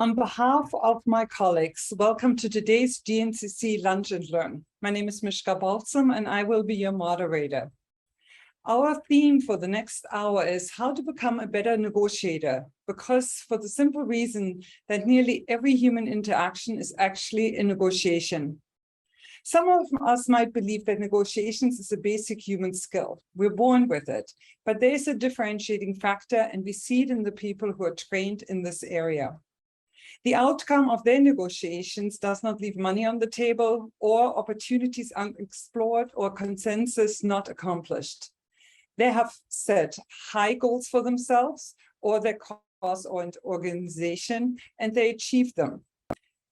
On behalf of my colleagues, welcome to today's GNCC Lunch and Learn. My name is Mishka Balsam and I will be your moderator. Our theme for the next hour is how to become a better negotiator, because for the simple reason that nearly every human interaction is actually a negotiation. Some of us might believe that negotiations is a basic human skill. We're born with it, but there is a differentiating factor and we see it in the people who are trained in this area. The outcome of their negotiations does not leave money on the table or opportunities unexplored or consensus not accomplished. They have set high goals for themselves or their cause or organization, and they achieve them.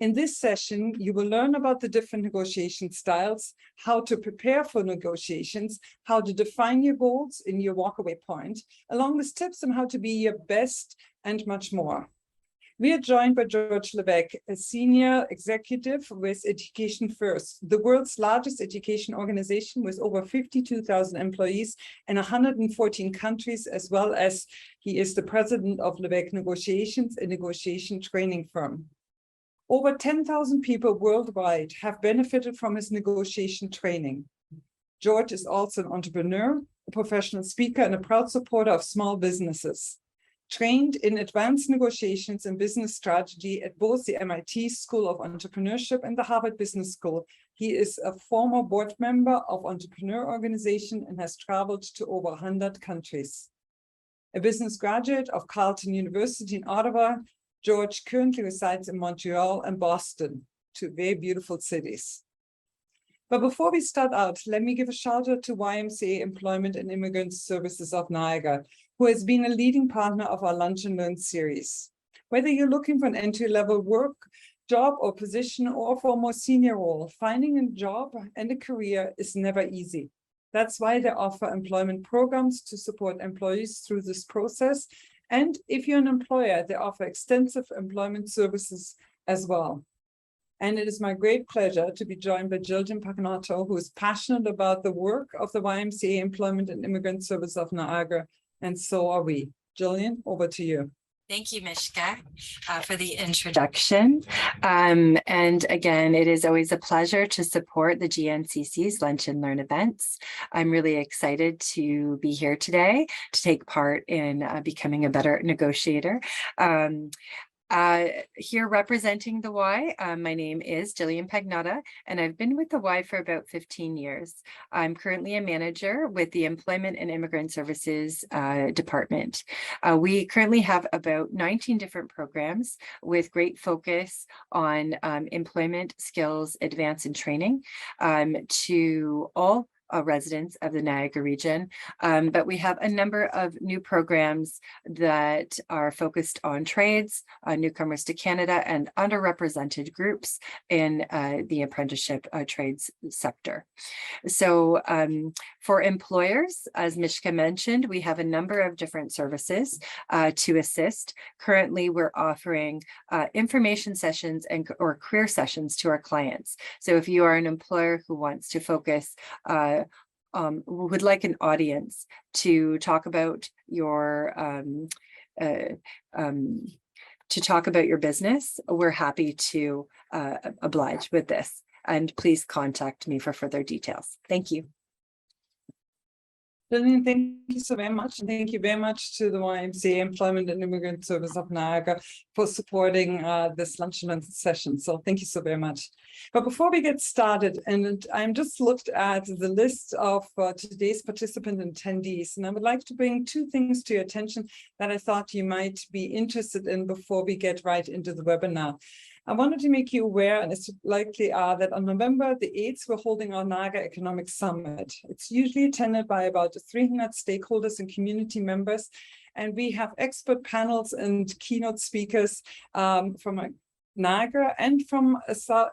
In this session, you will learn about the different negotiation styles, how to prepare for negotiations, how to define your goals in your walkaway point, along with tips on how to be your best and much more. We are joined by George Levesque, a senior executive with Education First, the world's largest education organization with over 52,000 employees in 114 countries, as well as he is the president of Levesque Negotiations, a negotiation training firm. Over 10,000 people worldwide have benefited from his negotiation training. George is also an entrepreneur, a professional speaker, and a proud supporter of small businesses. Trained in advanced negotiations and business strategy at both the MIT School of Entrepreneurship and the Harvard Business School, he is a former board member of Entrepreneur Organization and has traveled to over 100 countries. A business graduate of Carleton University in Ottawa, George currently resides in Montreal and Boston, two very beautiful cities. But before we start out, let me give a shout out to YMCA Employment and Immigrant Services of Niagara, who has been a leading partner of our Lunch and Learn series. Whether you're looking for an entry-level work, job or position, or for a more senior role, finding a job and a career is never easy. That's why they offer employment programs to support employees through this process. And if you're an employer, they offer extensive employment services as well. And it is my great pleasure to be joined by Deepak Malhotra, who is passionate about the work of the YMCA Employment and Immigrant Service of Niagara, and so are we. Jillian, over to you. Thank you, Mishka, for the introduction. And again, it is always a pleasure to support the GNCC's Lunch and Learn events. I'm really excited to be here today to take part in becoming a better negotiator. Here representing the Y, my name is Jillian Pagnotta, and I've been with the Y for about 15 years. I'm currently a manager with the Employment and Immigrant Services Department. We currently have about 19 different programs with great focus on employment skills, advance and training to all residents of the Niagara region, but we have a number of new programs that are focused on trades, newcomers to Canada, and underrepresented groups in the apprenticeship trades sector. So for employers, as Mishka mentioned, we have a number of different services to assist. Currently, we're offering information sessions or career sessions to our clients. So if you are an employer who wants to focus would like an audience to talk about your business, we're happy to oblige with this. And please contact me for further details. Thank you. Jillian, thank you so very much. And thank you very much to the YMCA Employment and Immigrant Service of Niagara for supporting this lunch and learn session. So thank you so very much. But before we get started, and I'm just looked at the list of today's participant attendees, and I would like to bring two things to your attention that I thought you might be interested in before we get right into the webinar. I wanted to make you aware, and it's likely that on November the 8th, we're holding our Niagara Economic Summit. It's usually attended by about 300 stakeholders and community members, and we have expert panels and keynote speakers from Niagara and from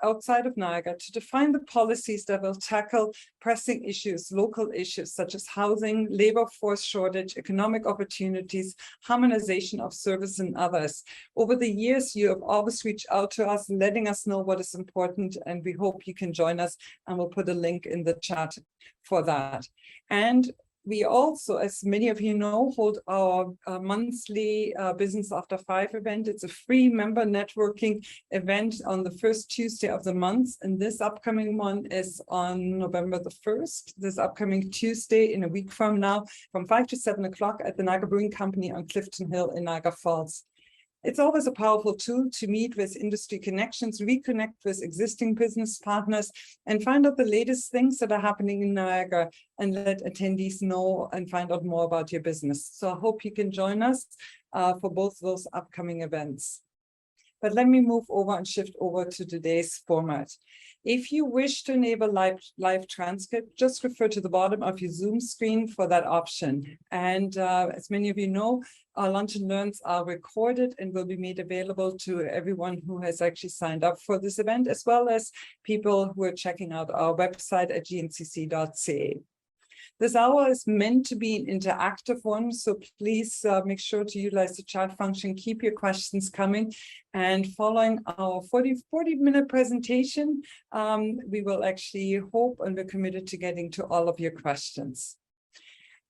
outside of Niagara to define the policies that will tackle pressing issues, local issues such as housing, labor force shortage, economic opportunities, harmonization of service, and others. Over the years, you have always reached out to us, letting us know what is important, and we hope you can join us, and we'll put a link in the chat for that. And We also, as many of you know, hold our monthly Business After 5 event. It's a free member networking event on the first Tuesday of the month. And this upcoming one is on November the 1st, this upcoming Tuesday in a week from now, from 5 to 7 o'clock at the Niagara Brewing Company on Clifton Hill in Niagara Falls. It's always a powerful tool to meet with industry connections, reconnect with existing business partners, and find out the latest things that are happening in Niagara and let attendees know and find out more about your business. So I hope you can join us for both those upcoming events. But let me move over and shift over to today's format. If you wish to enable live transcript, just refer to the bottom of your Zoom screen for that option. And as many of you know, our Lunch and Learns are recorded and will be made available to everyone who has actually signed up for this event, as well as people who are checking out our website at gncc.ca. This hour is meant to be an interactive one, so please make sure to utilize the chat function, keep your questions coming, and following our 40-minute presentation, we will actually hope and we're committed to getting to all of your questions.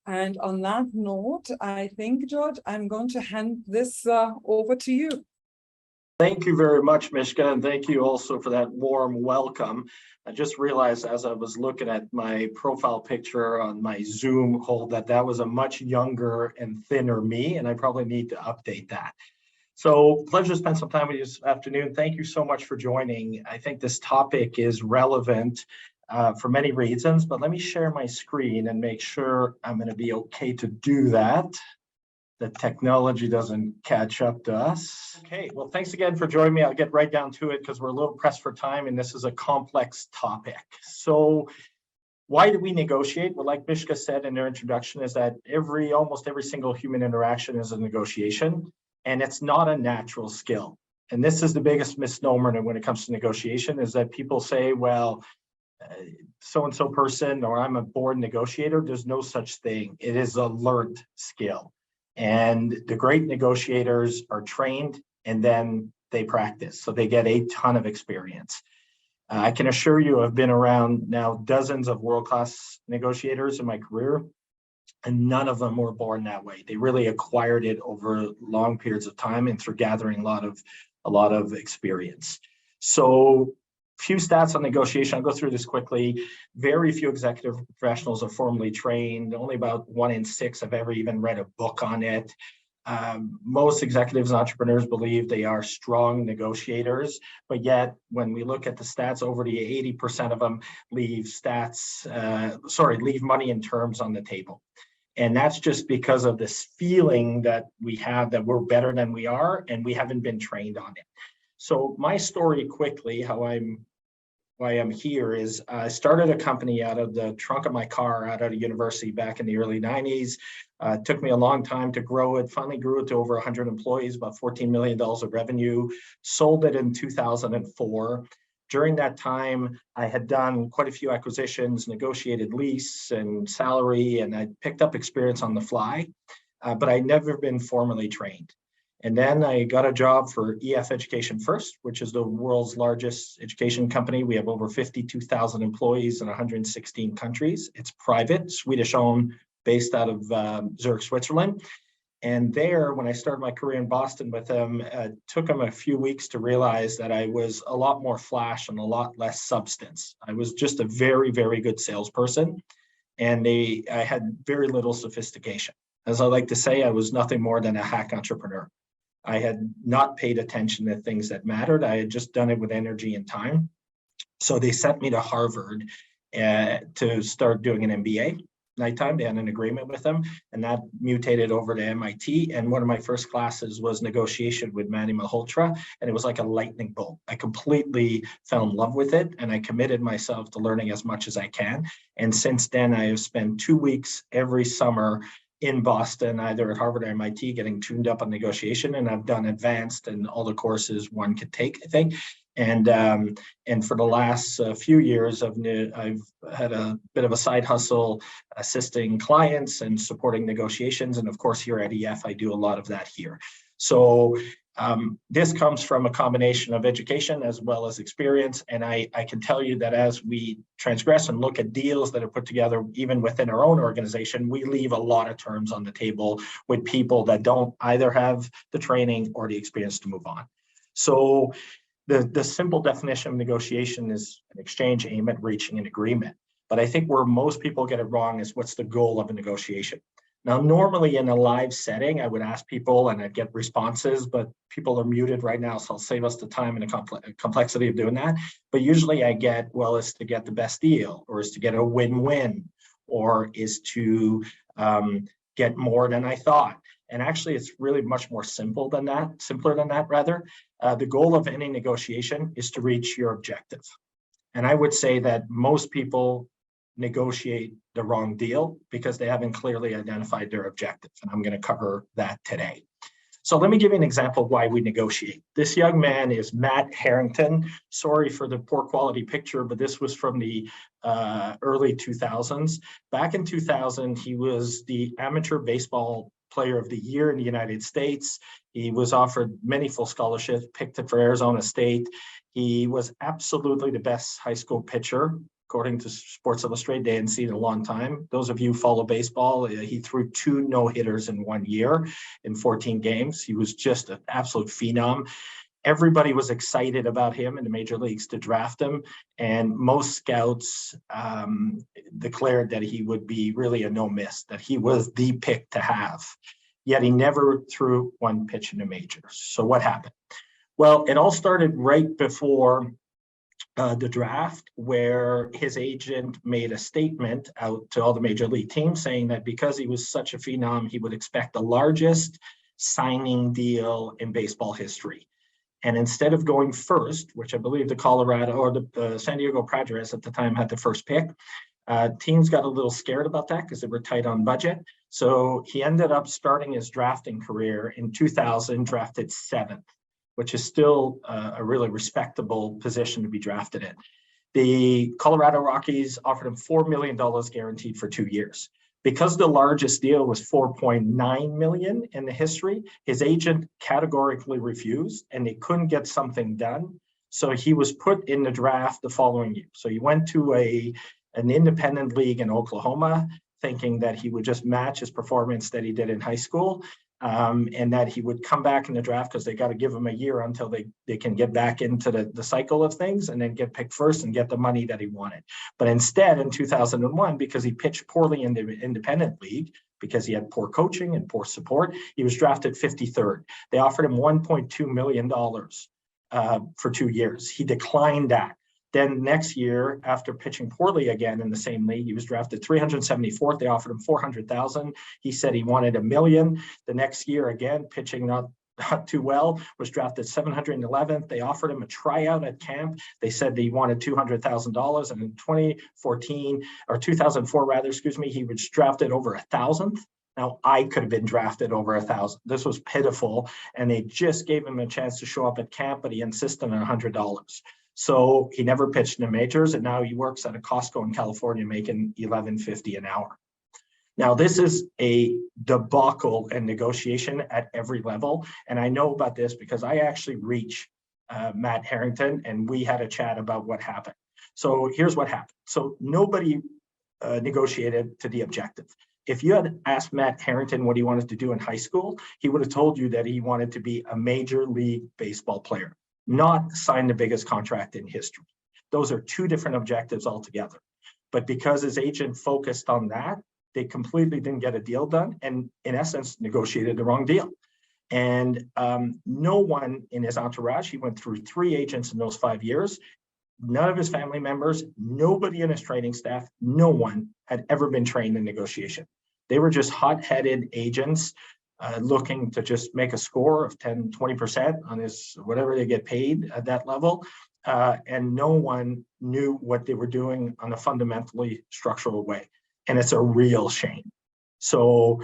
And on that note, I think, George, I'm going to hand this over to you. Thank you very much, Mishka, and thank you also for that warm welcome. I just realized as I was looking at my profile picture on my Zoom hold that was a much younger and thinner me, and I probably need to update that. So pleasure to spend some time with you this afternoon. Thank you so much for joining. I think this topic is relevant for many reasons, but let me share my screen and make sure I'm going to be okay to do that. The technology doesn't catch up to us. Okay, well, thanks again for joining me. I'll get right down to it because we're a little pressed for time and this is a complex topic. So why do we negotiate? Well, like Mishka said in their introduction, is that almost every single human interaction is a negotiation, and it's not a natural skill. And this is the biggest misnomer when it comes to negotiation, is that people say, well, so-and-so person, or I'm a born negotiator. There's no such thing. It is a learned skill. And the great negotiators are trained and then they practice. So they get a ton of experience. I can assure you I've been around now dozens of world-class negotiators in my career, and none of them were born that way. They really acquired it over long periods of time and through gathering a lot of experience. So few stats on negotiation. I'll go through this quickly. Very few executive professionals are formally trained. Only about 1 in 6 have ever even read a book on it. Most executives and entrepreneurs believe they are strong negotiators, but yet when we look at the stats, over the 80% of them leave money in terms on the table. And that's just because of this feeling that we have that we're better than we are, and we haven't been trained on it. So my story quickly, why I'm here is I started a company out of the trunk of my car out of university back in the early 90s. It took me a long time to grow it, finally grew it to over 100 employees, about $14 million of revenue, sold it in 2004. During that time, I had done quite a few acquisitions, negotiated lease and salary, and I picked up experience on the fly, but I'd never been formally trained. And then I got a job for EF Education First, which is the world's largest education company. We have over 52,000 employees in 116 countries. It's private, Swedish-owned, based out of Zurich, Switzerland. And there, when I started my career in Boston with them, it took them a few weeks to realize that I was a lot more flash and a lot less substance. I was just a very, very good salesperson, and I had very little sophistication. As I like to say, I was nothing more than a hack entrepreneur. I had not paid attention to things that mattered. I had just done it with energy and time. So they sent me to Harvard to start doing an MBA. Nighttime, they had an agreement with them, and that mutated over to MIT. And one of my first classes was negotiation with Malhotra, and it was like a lightning bolt. I completely fell in love with it, and I committed myself to learning as much as I can. And since then, I have spent 2 weeks every summer in Boston, either at Harvard or MIT, getting tuned up on negotiation, and I've done advanced and all the courses one could take, I think. And for the last few years, I've had a bit of a side hustle assisting clients and supporting negotiations. And of course, here at EF, I do a lot of that here. So This comes from a combination of education as well as experience. And I can tell you that as we transgress and look at deals that are put together, even within our own organization, we leave a lot of terms on the table with people that don't either have the training or the experience to move on. So the simple definition of negotiation is an exchange aimed at reaching an agreement. But I think where most people get it wrong is what's the goal of a negotiation. Now, normally in a live setting, I would ask people and I'd get responses, but people are muted right now, so I'll save us the time and the complexity of doing that. But usually I get, well, it's to get the best deal, or is to get a win-win, or is to get more than I thought. And actually, it's really much more simpler than that, rather. The goal of any negotiation is to reach your objective. And I would say that most people negotiate the wrong deal because they haven't clearly identified their objective. And I'm going to cover that today. So let me give you an example of why we negotiate. This young man is Matt Harrington. Sorry for the poor quality picture, but this was from the early 2000s. Back in 2000, he was the amateur baseball player of the year in the United States. He was offered many full scholarships, picked it for Arizona State. He was absolutely the best high school pitcher, according to Sports Illustrated. They hadn't seen it in a long time. Those of you who follow baseball, he threw 2 no-hitters in 1 year in 14 games. He was just an absolute phenom. Everybody was excited about him in the major leagues to draft him, and most scouts declared that he would be really a no-miss, that he was the pick to have. Yet he never threw 1 pitch in the majors. So what happened? Well, it all started right before the draft, where his agent made a statement out to all the major league teams saying that because he was such a phenom, he would expect the largest signing deal in baseball history. And instead of going first, which I believe the Colorado or the San Diego Padres at the time had the first pick, teams got a little scared about that because they were tight on budget. So he ended up starting his drafting career in 2000, drafted 7th, which is still a really respectable position to be drafted in. The Colorado Rockies offered him $4 million guaranteed for 2 years. Because the largest deal was $4.9 million in the history, his agent categorically refused, and they couldn't get something done. So he was put in the draft the following year. So he went to an independent league in Oklahoma, thinking that he would just match his performance that he did in high school. And that he would come back in the draft because they got to give him a year until they can get back into the cycle of things and then get picked first and get the money that he wanted. But instead, in 2001, because he pitched poorly in the independent league, because he had poor coaching and poor support, he was drafted 53rd. They offered him $1.2 million for 2 years. He declined that. Then next year, after pitching poorly again in the same league, he was drafted 374th. They offered him $400,000. He said he wanted $1 million. The next year, again, pitching not too well, was drafted 711th. They offered him a tryout at camp. They said he wanted $200,000. And in 2004 rather, he was drafted over 1,000th. Now, I could have been drafted over 1,000. This was pitiful. And they just gave him a chance to show up at camp, but he insisted on $100. So he never pitched in the majors, and now he works at a Costco in California making $11.50 an hour. Now, this is a debacle and negotiation at every level. And I know about this because I actually reached Matt Harrington, and we had a chat about what happened. So here's what happened. So nobody negotiated to the objective. If you had asked Matt Harrington what he wanted to do in high school, he would have told you that he wanted to be a major league baseball player, not sign the biggest contract in history. Those are 2 different objectives altogether. But because his agent focused on that, they completely didn't get a deal done and, in essence, negotiated the wrong deal. And no one in his entourage, he went through 3 agents in those 5 years, none of his family members, nobody in his training staff, no one had ever been trained in negotiation. They were just hot-headed agents looking to just make a score of 10, 20% on his, whatever they get paid at that level. And no one knew what they were doing on a fundamentally structural way. And it's a real shame. So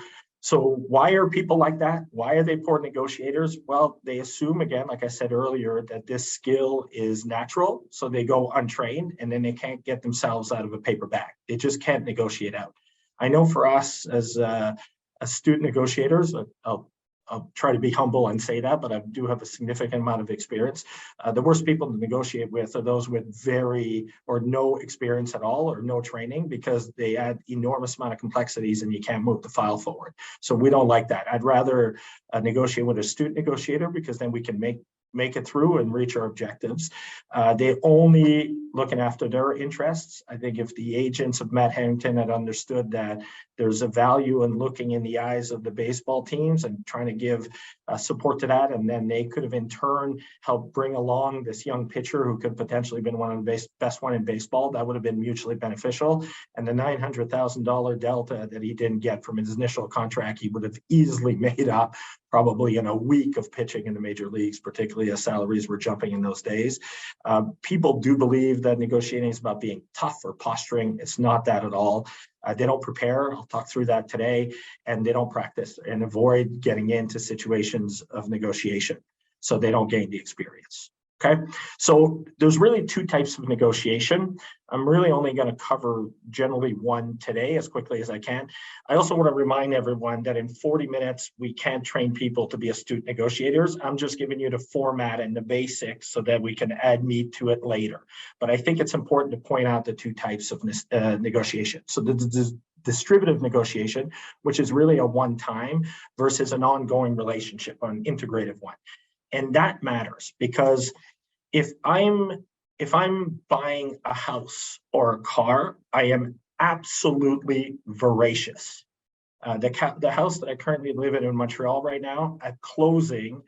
why are people like that? Why are they poor negotiators? Well, they assume, again, like I said earlier, that this skill is natural. So they go untrained and then they can't get themselves out of a paper bag. They just can't negotiate out. I know for us as student negotiators, I'll I'll try to be humble and say that, but I do have a significant amount of experience. The worst people to negotiate with are those with very or no experience at all or no training, because they add enormous amount of complexities and you can't move the file forward. So we don't like that. I'd rather negotiate with an astute negotiator, because then we can make it through and reach our objectives. They only looking after their interests. I think if the agents of Matt Harrington had understood that there's a value in looking in the eyes of the baseball teams and trying to give support to that, and then they could have in turn helped bring along this young pitcher who could potentially been one of the best one in baseball, that would have been mutually beneficial. And the $900,000 delta that he didn't get from his initial contract, he would have easily made up probably in a week of pitching in the major leagues, particularly as salaries were jumping in those days. People do believe that negotiating is about being tough or posturing. It's not that at all. They don't prepare. I'll talk through that today. And they don't practice and avoid getting into situations of negotiation, so they don't gain the experience. Okay, so there's really two types of negotiation. I'm really only going to cover generally one today as quickly as I can. I also want to remind everyone that in 40 minutes, we can't train people to be astute negotiators. I'm just giving you the format and the basics so that we can add meat to it later. But I think it's important to point out the two types of negotiation. So the distributive negotiation, which is really a one-time versus an ongoing relationship, an integrative one. And that matters, because if I'm buying a house or a car, I am absolutely voracious. The house that I currently live in Montreal right now, at closing,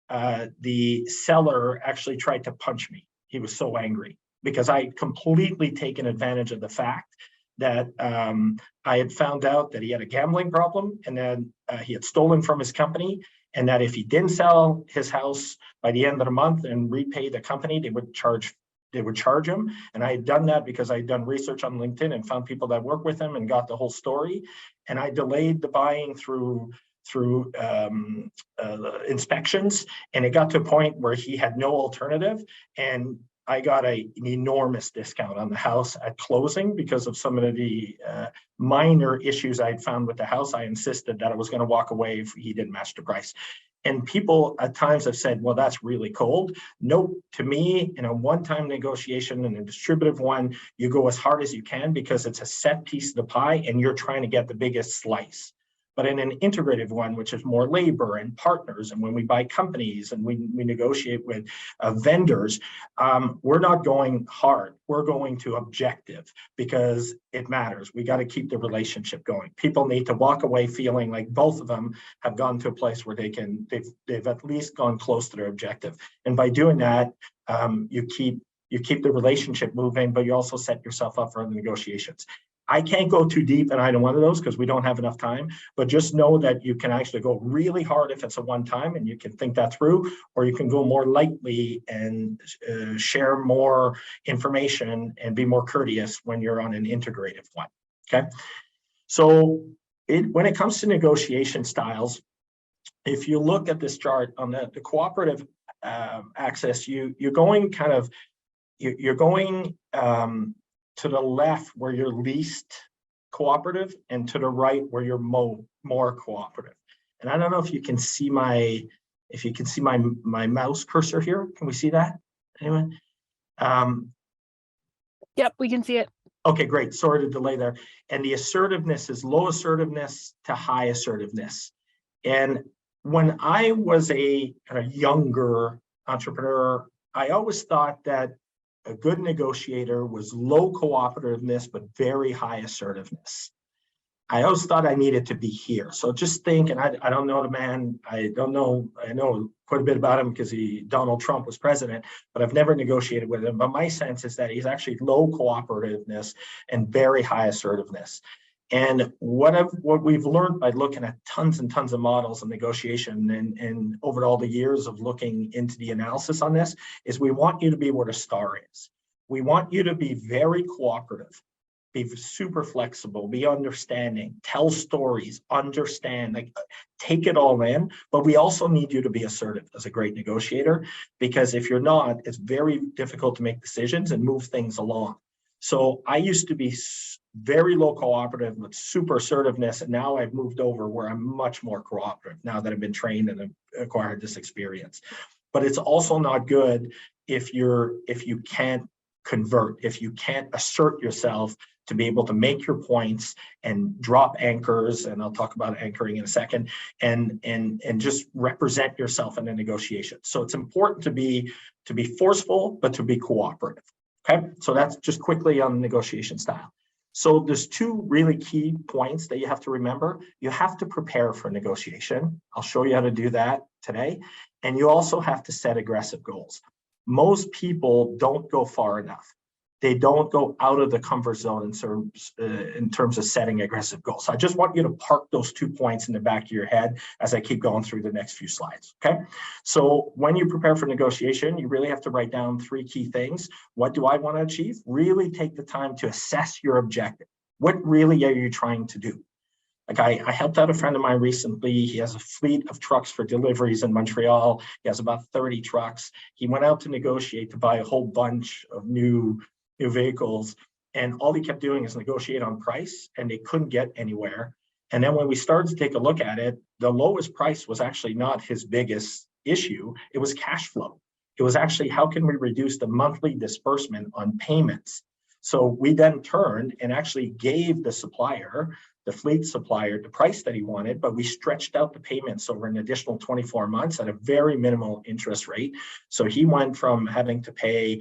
the seller actually tried to punch me. He was so angry because I had completely taken advantage of the fact that I had found out that he had a gambling problem, and then he had stolen from his company, and that if he didn't sell his house by the end of the month and repay the company, they would charge him. And I had done that because I had done research on LinkedIn and found people that work with him and got the whole story. And I delayed the buying through inspections, and it got to a point where he had no alternative, and I got an enormous discount on the house at closing because of some of the minor issues I had found with the house. I insisted that I was going to walk away if he didn't match the price. And people at times have said, well, that's really cold. Nope. To me, in a one-time negotiation and a distributive one, you go as hard as you can because it's a set piece of the pie and you're trying to get the biggest slice. But in an integrative one, which is more labor and partners, and when we buy companies and we negotiate with vendors, we're not going hard. We're going to objective because it matters. We got to keep the relationship going. People need to walk away feeling like both of them have gone to a place where they've at least gone close to their objective. And by doing that, you keep the relationship moving, but you also set yourself up for the negotiations. I can't go too deep in either one of those because we don't have enough time, but just know that you can actually go really hard if it's a one time and you can think that through, or you can go more lightly and share more information and be more courteous when you're on an integrative one, okay? So when it comes to negotiation styles, if you look at this chart on the cooperative axis, you're going to the left where you're least cooperative and to the right where you're more cooperative. And I don't know if you can see my mouse cursor here. Can we see that? Anyone? Yep, we can see it. Okay, great. Sorry to delay there. And the assertiveness is low assertiveness to high assertiveness. And when I was a younger entrepreneur, I always thought that a good negotiator was low cooperativeness, but very high assertiveness. I always thought I needed to be here. So just think, and I don't know the man, I know quite a bit about him because Donald Trump was president, but I've never negotiated with him. But my sense is that he's actually low cooperativeness and very high assertiveness. And what we've learned by looking at tons and tons of models of negotiation and over all the years of looking into the analysis on this is we want you to be where the star is. We want you to be very cooperative, be super flexible, be understanding, tell stories, understand, like take it all in. But we also need you to be assertive as a great negotiator, because if you're not, it's very difficult to make decisions and move things along. So I used to be very low cooperative with super assertiveness. And now I've moved over where I'm much more cooperative now that I've been trained and acquired this experience. But it's also not good if you can't convert, if you can't assert yourself to be able to make your points and drop anchors, and I'll talk about anchoring in a second, and just represent yourself in a negotiation. So it's important to be forceful, but to be cooperative. Okay, so that's just quickly on the negotiation style. So there's two really key points that you have to remember. You have to prepare for negotiation. I'll show you how to do that today. And you also have to set aggressive goals. Most people don't go far enough. They don't go out of the comfort zone in terms of setting aggressive goals. So I just want you to park those 2 points in the back of your head as I keep going through the next few slides, okay? So when you prepare for negotiation, you really have to write down 3 key things. What do I want to achieve? Really take the time to assess your objective. What really are you trying to do? Like I helped out a friend of mine recently. He has a fleet of trucks for deliveries in Montreal. He has about 30 trucks. He went out to negotiate to buy a whole bunch of new vehicles, and all he kept doing is negotiate on price, and they couldn't get anywhere. And then when we started to take a look at it, the lowest price was actually not his biggest issue. It was cash flow. It was actually, how can we reduce the monthly disbursement on payments? So we then turned and actually gave the supplier, the fleet supplier, the price that he wanted, but we stretched out the payments over an additional 24 months at a very minimal interest rate. So he went from having to pay,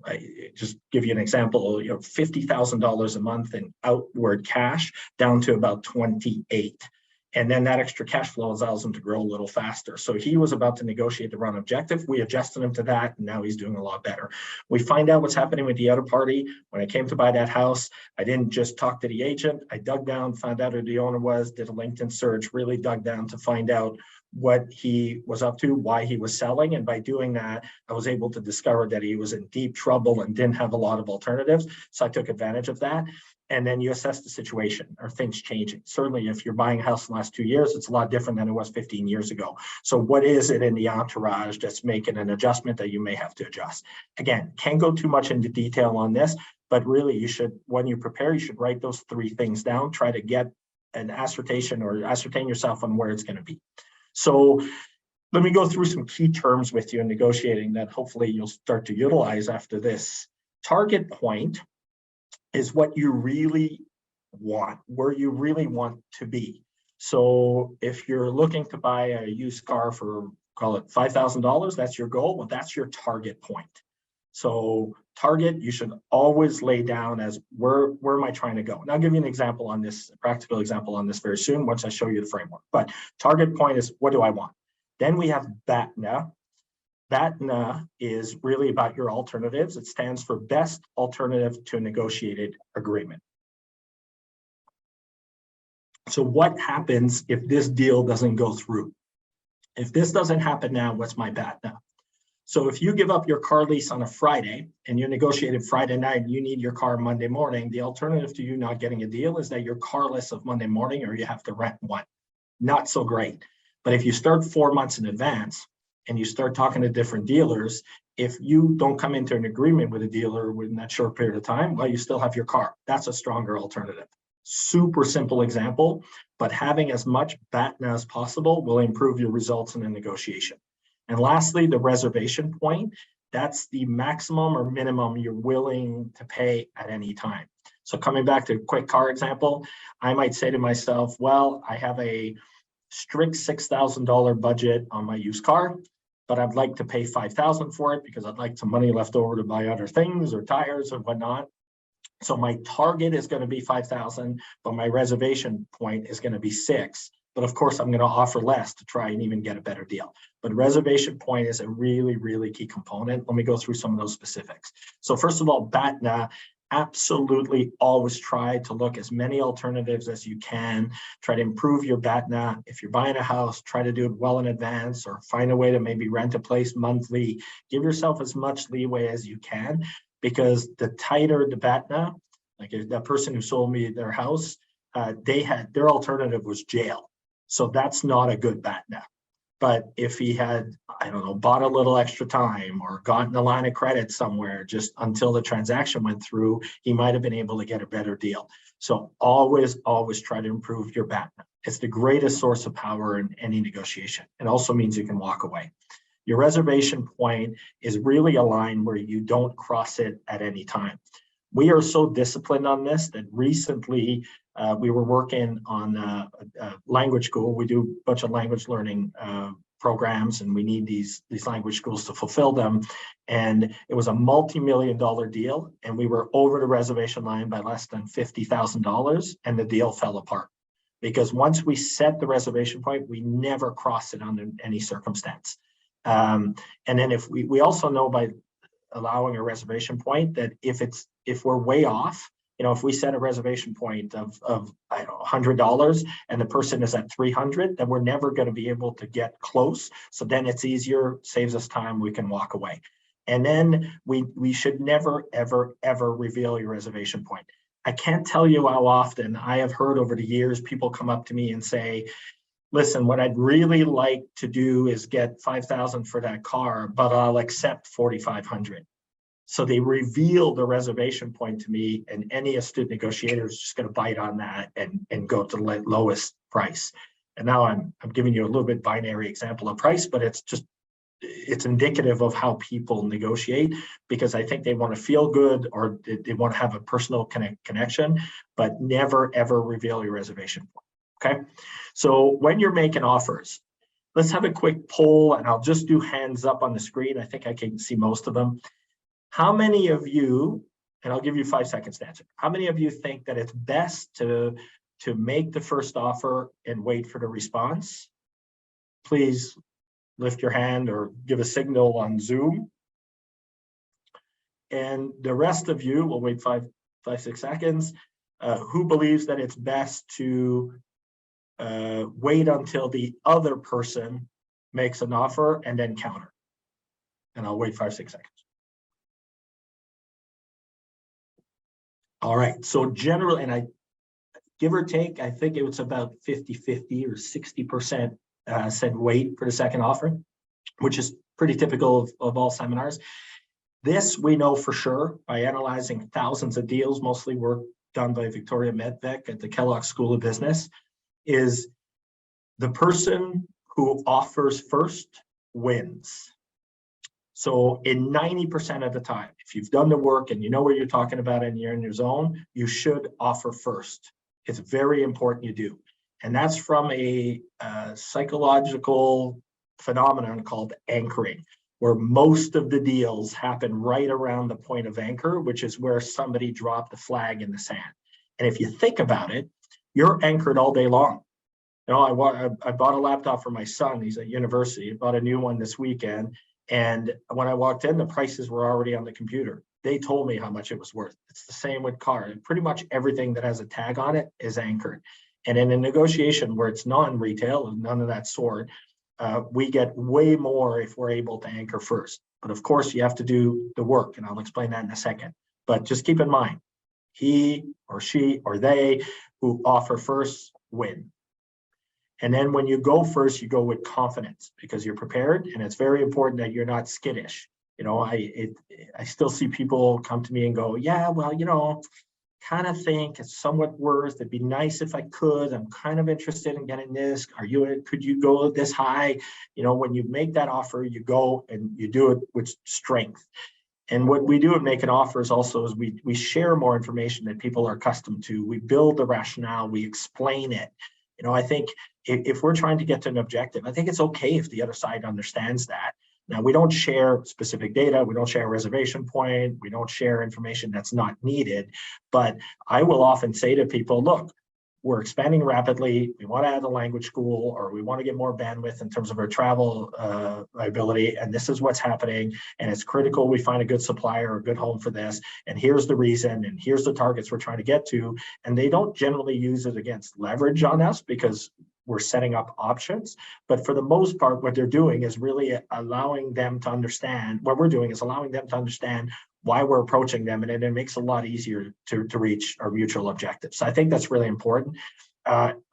I just give you an example, $50,000 a month in outward cash down to about 28. And then that extra cash flow allows him to grow a little faster. So he was about to negotiate the wrong objective. We adjusted him to that, and now he's doing a lot better. We find out what's happening with the other party. When I came to buy that house, I didn't just talk to the agent. I dug down, found out who the owner was, did a LinkedIn search, really dug down to find out what he was up to, why he was selling. And by doing that, I was able to discover that he was in deep trouble and didn't have a lot of alternatives. So I took advantage of that. And then you assess the situation. Are things changing? Certainly, if you're buying a house in the last 2 years, it's a lot different than it was 15 years ago. So what is it in the entourage that's making an adjustment that you may have to adjust? Again, can't go too much into detail on this, but really you should, when you prepare, you should write those 3 things down, try to get an ascertain yourself on where it's going to be. So let me go through some key terms with you in negotiating that hopefully you'll start to utilize after this. Target point is what you really want, where you really want to be. So if you're looking to buy a used car for, call it $5,000, that's your goal. Well, that's your target point. So target, you should always lay down as where am I trying to go? And I'll give you an example on this, a practical example on this very soon, once I show you the framework. But target point is, what do I want? Then we have BATNA. BATNA is really about your alternatives. It stands for Best Alternative to a Negotiated Agreement. So what happens if this deal doesn't go through? If this doesn't happen now, what's my BATNA? So if you give up your car lease on a Friday and you negotiated Friday night and you need your car Monday morning, the alternative to you not getting a deal is that you're carless of Monday morning or you have to rent one. Not so great. But if you start 4 months in advance and you start talking to different dealers, if you don't come into an agreement with a dealer within that short period of time, well, you still have your car. That's a stronger alternative. Super simple example, but having as much BATNA as possible will improve your results in a negotiation. And lastly, the reservation point, that's the maximum or minimum you're willing to pay at any time. So coming back to a quick car example, I might say to myself, well, I have a strict $6,000 budget on my used car, but I'd like to pay $5,000 for it because I'd like some money left over to buy other things or tires or whatnot. So my target is going to be $5,000, but my reservation point is going to be $6,000. But of course, I'm going to offer less to try and even get a better deal. But reservation point is a really, really key component. Let me go through some of those specifics. So first of all, BATNA, absolutely always try to look as many alternatives as you can. Try to improve your BATNA. If you're buying a house, try to do it well in advance or find a way to maybe rent a place monthly. Give yourself as much leeway as you can, because the tighter the BATNA, like that person who sold me their house, their alternative was jail. So that's not a good BATNA. But if he had I don't know, bought a little extra time or gotten a line of credit somewhere just until the transaction went through, he might have been able to get a better deal. So always try to improve your BATNA. It's the greatest source of power in any negotiation. It also means you can walk away. Your reservation point is really a line where you don't cross it at any time. We are so disciplined on this that recently we were working on a language school. We do a bunch of language learning programs, and we need these language schools to fulfill them. And it was a multi-million-dollar deal, and we were over the reservation line by less than $50,000, and the deal fell apart. Because once we set the reservation point, we never cross it under any circumstance. And then if we also know by allowing a reservation point that if we're way off, if we set a reservation point of I don't know, $100 and the person is at 300, then we're never going to be able to get close. So then it's easier, saves us time, we can walk away. And then we should never, ever, ever reveal your reservation point. I can't tell you how often I have heard over the years people come up to me and say, listen, what I'd really like to do is get $5,000 for that car, but I'll accept $4,500. So they reveal the reservation point to me, and any astute negotiator is just going to bite on that and go to the lowest price. And now I'm giving you a little bit binary example of price, but it's indicative of how people negotiate, because I think they want to feel good or they want to have a personal connection, but never, ever reveal your reservation point. Okay. So when you're making offers, let's have a quick poll, and I'll just do hands up on the screen. I think I can see most of them. How many of you, and I'll give you 5 seconds to answer, how many of you think that it's best to make the first offer and wait for the response? Please lift your hand or give a signal on Zoom. And the rest of you, we'll wait 6 seconds, who believes that it's best to wait until the other person makes an offer and then counter? And I'll wait 5-6 seconds. All right, so generally, and I give or take, I think it was about 50-50 or 60% said wait for the second offer, which is pretty typical of all seminars. This we know for sure by analyzing thousands of deals, mostly work done by Victoria Medvec at the Kellogg School of Business, is the person who offers first wins. So in 90% of the time, if you've done the work and you know what you're talking about and you're in your zone, you should offer first. It's very important you do. And that's from a psychological phenomenon called anchoring, where most of the deals happen right around the point of anchor, which is where somebody dropped the flag in the sand. And if you think about it, you're anchored all day long. I bought a laptop for my son. He's at university. I bought a new one this weekend. And when I walked in, the prices were already on the computer. They told me how much it was worth. It's the same with cars. Pretty much everything that has a tag on it is anchored. And in a negotiation where it's non-retail and none of that sort, we get way more if we're able to anchor first. But of course, you have to do the work, and I'll explain that in a second. But just keep in mind, he or she or they who offer first win. And then when you go first, you go with confidence because you're prepared, and it's very important that you're not skittish. I still see people come to me and go, yeah, well, kind of think it's somewhat worth. It'd be nice if I could. I'm kind of interested in getting this. Could you go this high? When you make that offer, you go and you do it with strength. And what we do at Make an Offer is also is we share more information that people are accustomed to. We build the rationale, we explain it. I think if we're trying to get to an objective, I think it's okay if the other side understands that. Now, we don't share specific data. We don't share a reservation point. We don't share information that's not needed. But I will often say to people, look, we're expanding rapidly. We want to add a language school, or we want to get more bandwidth in terms of our travel liability. And this is what's happening. And it's critical we find a good supplier or a good home for this. And here's the reason. And here's the targets we're trying to get to. And they don't generally use it against leverage on us because we're setting up options. But for the most part, what they're doing is really allowing them to understand, what we're doing is allowing them to understand why we're approaching them, and it makes it a lot easier to reach our mutual objectives. So I think that's really important.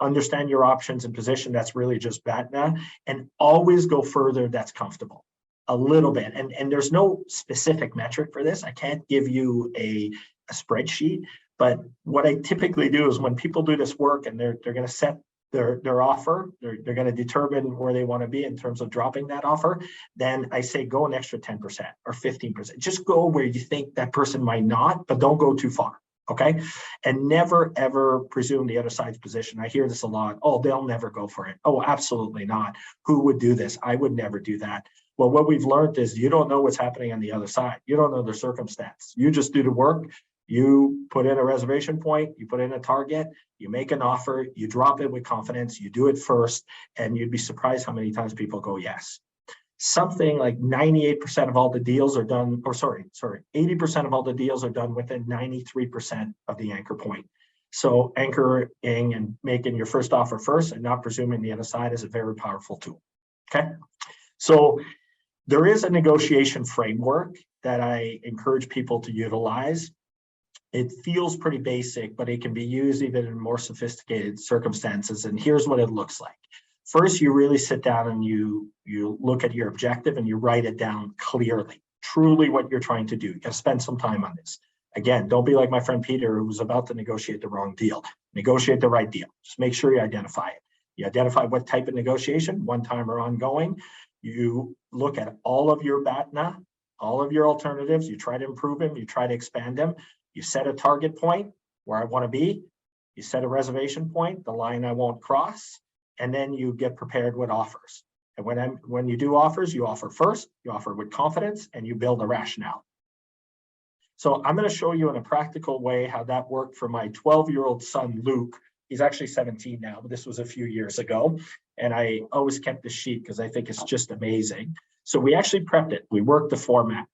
understand your options and position. That's really just BATNA, and always go further. That's comfortable a little bit. And there's no specific metric for this. I can't give you a spreadsheet, but what I typically do is when people do this work and they're going to set their offer, they're going to determine where they want to be in terms of dropping that offer, then I say go an extra 10% or 15%. Just go where you think that person might not, but don't go too far. Okay. And never, ever presume the other side's position. I hear this a lot. Oh, they'll never go for it. Oh, absolutely not. Who would do this? I would never do that. Well, what we've learned is you don't know what's happening on the other side. You don't know their circumstance. You just do the work. You put in a reservation point, you put in a target, you make an offer, you drop it with confidence, you do it first, and you'd be surprised how many times people go yes. Something like 98% of all the deals are done, or sorry, 80% of all the deals are done within 93% of the anchor point. So anchoring and making your first offer first and not presuming the other side is a very powerful tool. Okay. So there is a negotiation framework that I encourage people to utilize. It feels pretty basic, but it can be used even in more sophisticated circumstances. And here's what it looks like. First, you really sit down and you look at your objective and you write it down clearly, truly what you're trying to do. You got to spend some time on this. Again, don't be like my friend Peter, who was about to negotiate the wrong deal. Negotiate the right deal. Just make sure you identify it. You identify what type of negotiation, one time or ongoing. You look at all of your BATNA, all of your alternatives. You try to improve them. You try to expand them. You set a target point where I want to be. You set a reservation point, the line I won't cross, and then you get prepared with offers. And when you do offers, you offer first, you offer with confidence, and you build a rationale. So I'm going to show you in a practical way how that worked for my 12-year-old son, Luke. He's actually 17 now, but this was a few years ago. And I always kept the sheet because I think it's just amazing. So we actually prepped it. We worked the format.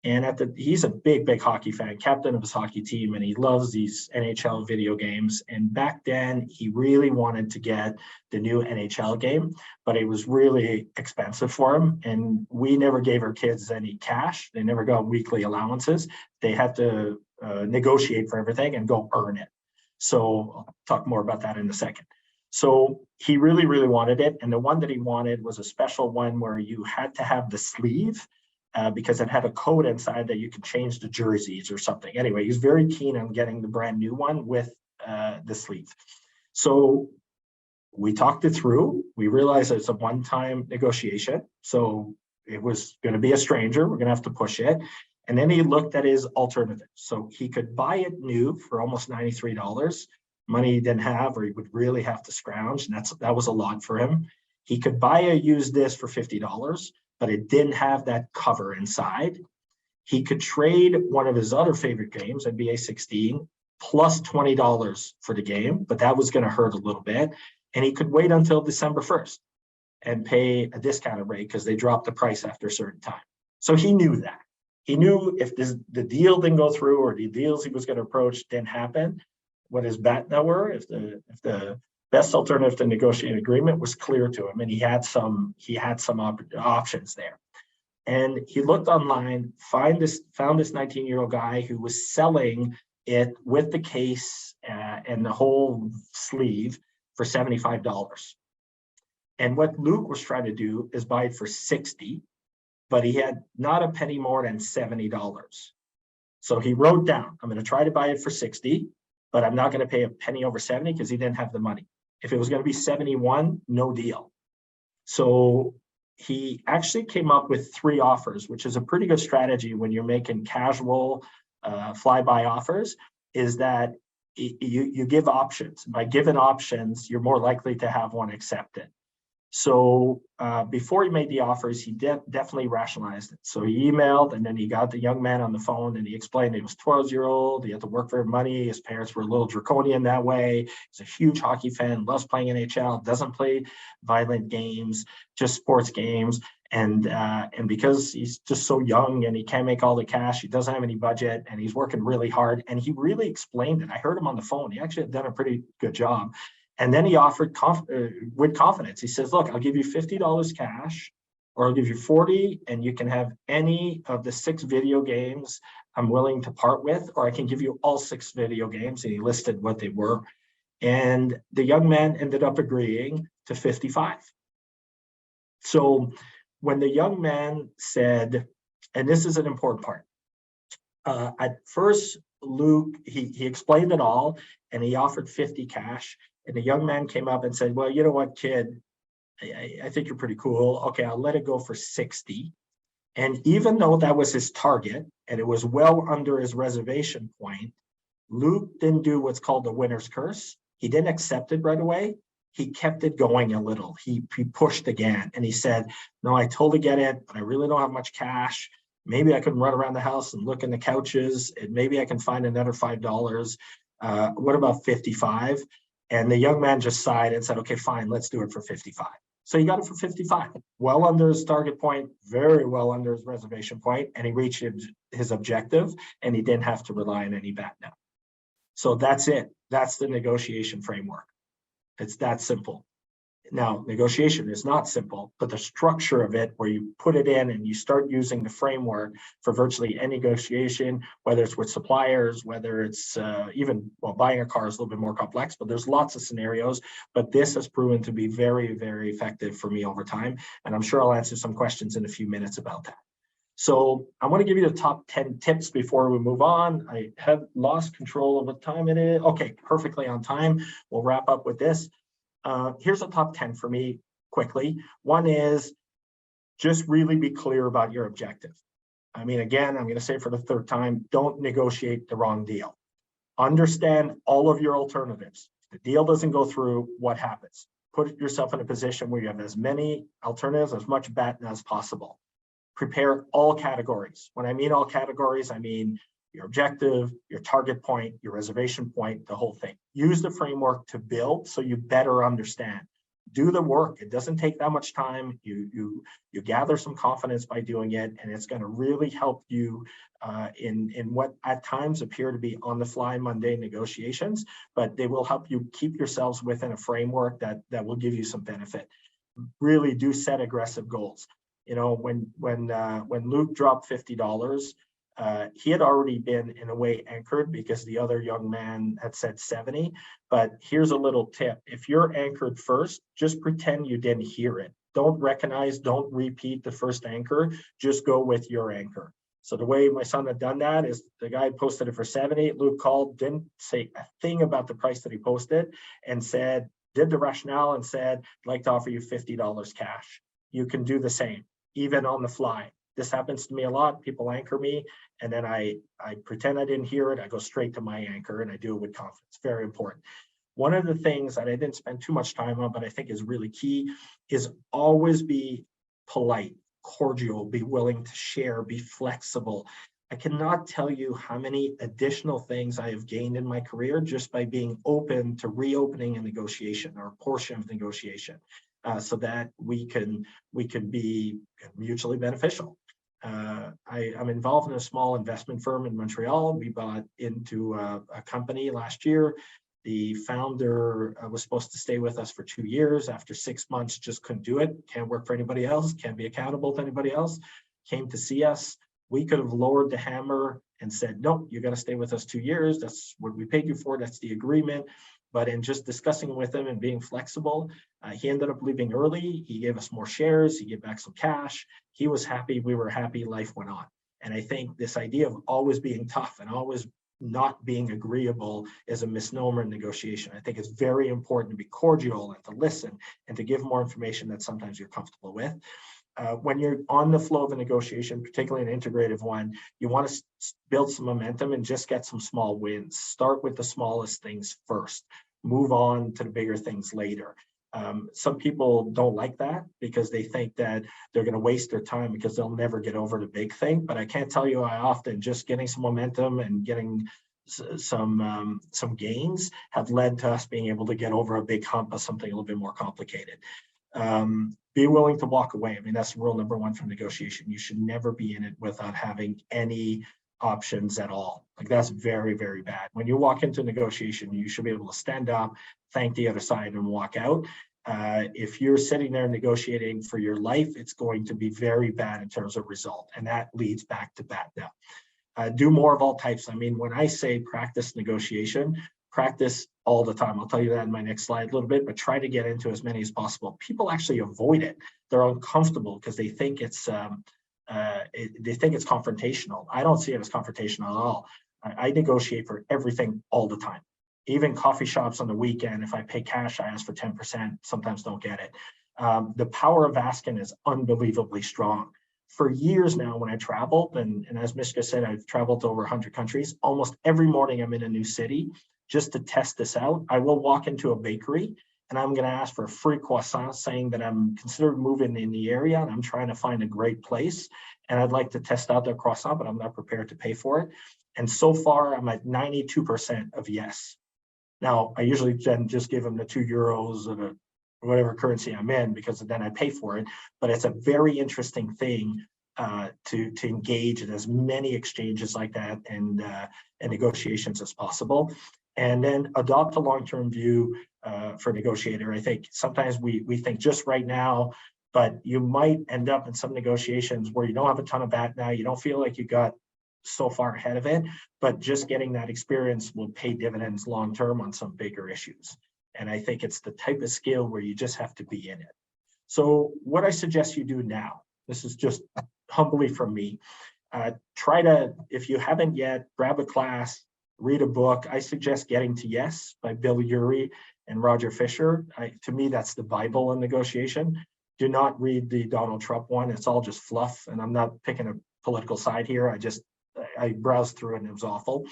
And he's a big hockey fan, captain of his hockey team, and he loves these NHL video games. And back then, he really wanted to get the new NHL game, but it was really expensive for him. And we never gave our kids any cash. They never got weekly allowances. They had to negotiate for everything and go earn it. So I'll talk more about that in a second. So he really wanted it. And the one that he wanted was a special one where you had to have the sleeve. Because it had a code inside that you could change the jerseys or something. Anyway, he's very keen on getting the brand new one with the sleeve. So we talked it through. We realized it's a one-time negotiation. So it was going to be a stranger. We're going to have to push it. And then he looked at his alternatives. So he could buy it new for almost $93, money he didn't have, or he would really have to scrounge. And that was a lot for him. He could buy a used disc for $50. But it didn't have that cover inside. He could trade one of his other favorite games, NBA 16, plus $20 for the game, but that was going to hurt a little bit. And he could wait until December 1st and pay a discounted rate because they dropped the price after a certain time. So he knew that. He knew if the deal didn't go through or the deals he was going to approach didn't happen, what his BATNA were, if the best alternative to negotiate an agreement was clear to him, and he had some options there. And he looked online, found this 19-year-old guy who was selling it with the case and the whole sleeve for $75. And what Luke was trying to do is buy it for $60, but he had not a penny more than $70. So he wrote down, I'm going to try to buy it for $60, but I'm not going to pay a penny over $70 because he didn't have the money. If it was going to be 71, no deal. So he actually came up with 3 offers, which is a pretty good strategy when you're making casual flyby offers, is that you give options. By giving options, you're more likely to have one accepted. So before he made the offers, he definitely rationalized it. So he emailed, and then he got the young man on the phone, and he explained he was 12-year-old. He had to work for money. His parents were a little draconian that way. He's a huge hockey fan, loves playing NHL, doesn't play violent games, just sports games. And because he's just so young and he can't make all the cash, he doesn't have any budget, and he's working really hard. And he really explained it. I heard him on the phone. He actually had done a pretty good job. And then he offered with confidence. He says, look, I'll give you $50 cash, or I'll give you 40, and you can have any of the 6 video games I'm willing to part with, or I can give you all 6 video games. And he listed what they were. And the young man ended up agreeing to 55. So when the young man said, and this is an important part, at first, Luke, he explained it all and he offered 50 cash. And the young man came up and said, well, you know what, kid, I think you're pretty cool. Okay, I'll let it go for 60. And even though that was his target and it was well under his reservation point, Luke didn't do what's called the winner's curse. He didn't accept it right away. He kept it going a little. He pushed again and he said, no, I totally get it, but I really don't have much cash. Maybe I can run around the house and look in the couches and maybe I can find another $5. What about 55? And the young man just sighed and said, okay, fine, let's do it for 55. So he got it for 55, well under his target point, very well under his reservation point, and he reached his objective and he didn't have to rely on any BATNA. So that's it. That's the negotiation framework. It's that simple. Now, negotiation is not simple, but the structure of it, where you put it in and you start using the framework for virtually any negotiation, whether it's with suppliers, whether it's even, well, buying a car is a little bit more complex, but there's lots of scenarios. But this has proven to be very, very effective for me over time. And I'm sure I'll answer some questions in a few minutes about that. So I want to give you the top 10 tips before we move on. I have lost control of what time it is. Okay, perfectly on time. We'll wrap up with this. Here's a top 10 for me quickly. One is just really be clear about your objective. I mean, again, I'm going to say for the third time, don't negotiate the wrong deal. Understand all of your alternatives. If the deal doesn't go through, what happens? Put yourself in a position where you have as many alternatives, as much BATNA as possible. Prepare all categories. When I mean all categories, I mean your objective, your target point, your reservation point, the whole thing. Use the framework to build so you better understand. Do the work. It doesn't take that much time. You gather some confidence by doing it, and it's going to really help you in what at times appear to be on-the-fly mundane negotiations, but they will help you keep yourselves within a framework that will give you some benefit. Really do set aggressive goals. You know, when Luke dropped $50, he had already been in a way anchored because the other young man had said 70. But here's a little tip. If you're anchored first, just pretend you didn't hear it. Don't recognize, don't repeat the first anchor, just go with your anchor. So the way my son had done that is the guy posted it for 70. Luke called, didn't say a thing about the price that he posted, and said, did the rationale and said, I'd like to offer you $50 cash. You can do the same, even on the fly. This happens to me a lot. People anchor me, and then I pretend I didn't hear it. I go straight to my anchor, and I do it with confidence. Very important. One of the things that I didn't spend too much time on, but I think is really key, is always be polite, cordial, be willing to share, be flexible. I cannot tell you how many additional things I have gained in my career just by being open to reopening a negotiation or a portion of negotiation. So that we can be mutually beneficial. I'm involved in a small investment firm in Montreal. We bought into a company last year. The founder was supposed to stay with us for 2 years. After 6 months, just couldn't do it. Can't work for anybody else. Can't be accountable to anybody else. Came to see us. We could have lowered the hammer and said, nope, you got to stay with us 2 years. That's what we paid you for. That's the agreement. But in just discussing with him and being flexible, he ended up leaving early. He gave us more shares. He gave back some cash. He was happy. We were happy. Life went on. And I think this idea of always being tough and always not being agreeable is a misnomer in negotiation. I think it's very important to be cordial and to listen and to give more information that sometimes you're comfortable with. When you're on the flow of a negotiation, particularly an integrative one, you want to build some momentum and just get some small wins. Start with the smallest things first. Move on to the bigger things later. Some people don't like that because they think that they're going to waste their time because they'll never get over the big thing. But I can't tell you how often just getting some momentum and getting some gains have led to us being able to get over a big hump of something a little bit more complicated. Be willing to walk away. I mean, that's rule number one for negotiation. You should never be in it without having any options at all. Like, that's very, very bad. When you walk into negotiation, you should be able to stand up, thank the other side, and walk out. If you're sitting there negotiating for your life, it's going to be very bad in terms of result. And that leads back to BATNA. Do more of all types. I mean, when I say practice negotiation, practice all the time. I'll tell you that in my next slide a little bit, but try to get into as many as possible. People actually avoid it. They're uncomfortable because they think it's confrontational. I don't see it as confrontational at all. I negotiate for everything all the time. Even coffee shops on the weekend, if I pay cash, I ask for 10%, sometimes don't get it. The power of asking is unbelievably strong. For years now, when I traveled, and as Mishka said, I've traveled to over 100 countries, almost every morning I'm in a new city just to test this out. I will walk into a bakery and I'm going to ask for a free croissant saying that I'm considered moving in the area and I'm trying to find a great place. And I'd like to test out their croissant, but I'm not prepared to pay for it. And so far, I'm at 92% of yes. Now, I usually then just give them the €2 or the whatever currency I'm in, because then I pay for it. But it's a very interesting thing to engage in as many exchanges like that and negotiations as possible. And then adopt a long-term view for Negotiator. I think sometimes we think just right now, but you might end up in some negotiations where you don't have a ton of BATNA, you don't feel like you got so far ahead of it, but just getting that experience will pay dividends long-term on some bigger issues. And I think it's the type of skill where you just have to be in it. So what I suggest you do now, this is just humbly from me, try to, if you haven't yet, grab a class, read a book. I suggest Getting to Yes by Bill Ury and Roger Fischer. To me, that's the Bible in negotiation. Do not read the Donald Trump one. It's all just fluff. And I'm not picking a political side here. I browsed through it and it was awful.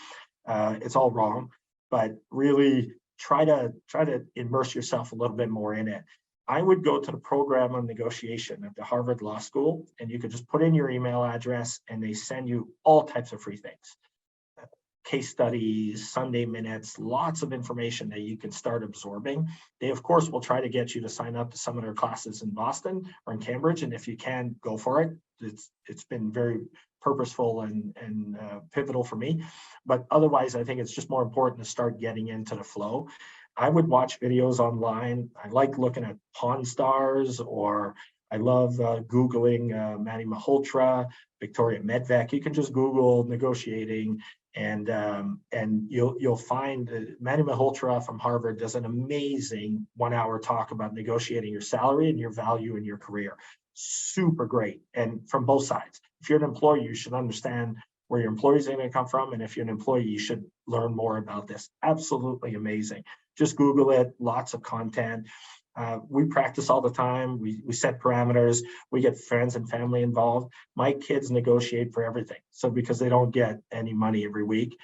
It's all wrong, but really try to immerse yourself a little bit more in it. I would go to the program on negotiation at the Harvard Law School, and you could just put in your email address and they send you all types of free things. Case studies, Sunday minutes, lots of information that you can start absorbing. They, of course, will try to get you to sign up to some of their classes in Boston or in Cambridge. And if you can, go for it. It's been very purposeful and pivotal for me. But otherwise, I think it's just more important to start getting into the flow. I would watch videos online. I like looking at Pawn Stars, or I love Googling Manny Malhotra, Victoria Medvec. You can just Google negotiating, and you'll find Manny Malhotra from Harvard does an amazing 1-hour talk about negotiating your salary and your value in your career. Super great, and from both sides. If you're an employee, you should understand where your employees are going to come from, and if you're an employee, you should learn more about this. Absolutely amazing. Just Google it. Lots of content. We practice all the time. We set parameters. We get friends and family involved. My kids negotiate for everything. So because they don't get any money every week.